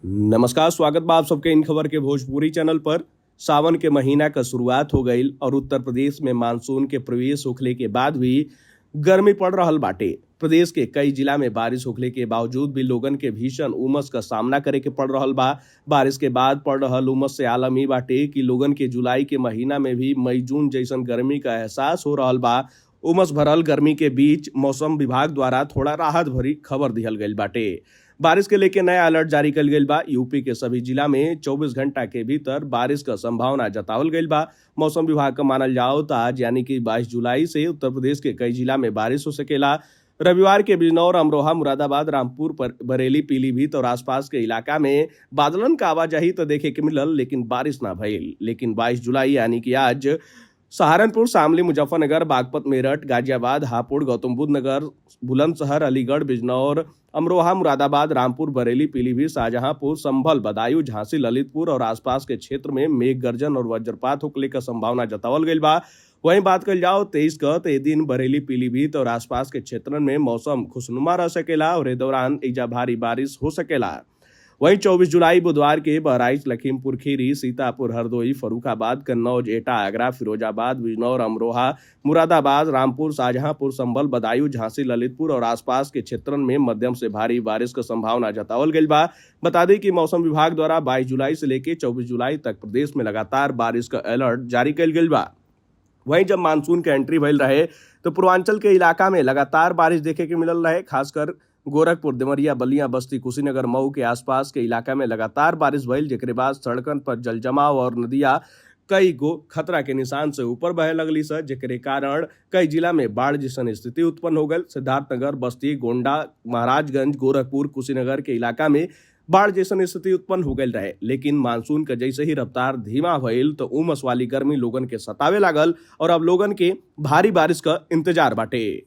नमस्कार, स्वागत बा आप सबके इन खबर के भोजपुरी चैनल पर। सावन के महीना का शुरुआत हो गईल और उत्तर प्रदेश में मानसून के प्रवेश होखले के बाद भी गर्मी पड़ रहल बाटे। प्रदेश के कई जिला में बारिश होखले के बावजूद भी लोगन के भीषण उमस का सामना करे के पड़ रहल बा। बारिश के बाद पड़ रहल उमस से आलम ई बाटे कि लोगन के जुलाई के महीना में भी मई जून जैसन गर्मी का एहसास हो रहल बा। उमस भरल गर्मी के बीच मौसम विभाग द्वारा थोड़ा राहत भरी खबर दिहल गईल बाटे। बारिश के लेके नया अलर्ट जारी कल गईल बा। यूपी के सभी जिला में 24 घंटा के भीतर बारिश का संभावना जतावल गईल बा। मौसम विभाग का मानल जाओ तो आज यानी कि 22 जुलाई से उत्तर प्रदेश के कई जिला में बारिश हो सकेला। रविवार के बिजनौर, अमरोहा, मुरादाबाद, रामपुर, बरेली, पीलीभीत और आसपास के इलाका में बादलन का आवाजाही तो देखे के मिलल, लेकिन बारिश ना भइल। लेकिन 22 जुलाई यानी कि आज सहारनपुर, शामली, मुजफ्फरनगर, बागपत, मेरठ, गाजियाबाद, हापुड़, गौतम बुद्ध नगर, बुलंदशहर, अलीगढ़, बिजनौर, अमरोहा, मुरादाबाद, रामपुर, बरेली, पीलीभीत, शाहजहांपुर, संभल, बदायूं, झांसी, ललितपुर और आसपास के क्षेत्र में मेघ गर्जन और वज्रपात होने का संभावना जतावल गई बा। वहीं बात कल जाओ 23 का तो दिन बरेली, पीलीभीत और आसपास के क्षेत्रन में मौसम खुशनुमा रह सकेला और ए दौरान एजा भारी बारिश हो सकेला। वहीं 24 जुलाई बुधवार के बहराइच, लखीमपुर खीरी, सीतापुर, हरदोई, फर्रुखाबाद, कन्नौज, एटा, आगरा, फिरोजाबाद, बिजनौर, अमरोहा, मुरादाबाद, रामपुर, शाहजहांपुर, संभल, बदायूं, झांसी, ललितपुर और आसपास के क्षेत्रन में मध्यम से भारी बारिश की संभावना जतावल गई बा। बता दें कि मौसम विभाग द्वारा 22 जुलाई से लेकर 24 जुलाई तक प्रदेश में लगातार बारिश का अलर्ट जारी कल गई बा। वहीं जब मानसून के एंट्री भइल रहे तो पूर्वांचल के इलाका में लगातार बारिश देखे के मिलल रहे। खासकर गोरखपुर, देवरिया, बलिया, बस्ती, कुशीनगर, मऊ के आसपास के इलाका में लगातार बारिश भइल, जेकरे बाद सड़कन पर जल जमाव और नदियां कई गो खतरा के निशान से ऊपर बहे लगली स, जेकरे कारण कई जिला में बाढ़ जैसन स्थिति उत्पन्न हो गई। सिद्धार्थनगर, बस्ती, गोंडा, महाराजगंज, गोरखपुर, कुशीनगर के इलाका में बाढ़ जैसन स्थिति उत्पन्न हो गई रहे। लेकिन मानसून का जैसे ही रफ्तार धीमा भइल तो उमस वाली गर्मी लोगन के सतावे लागल और अब लोगन के भारी बारिश का इंतजार बाटे।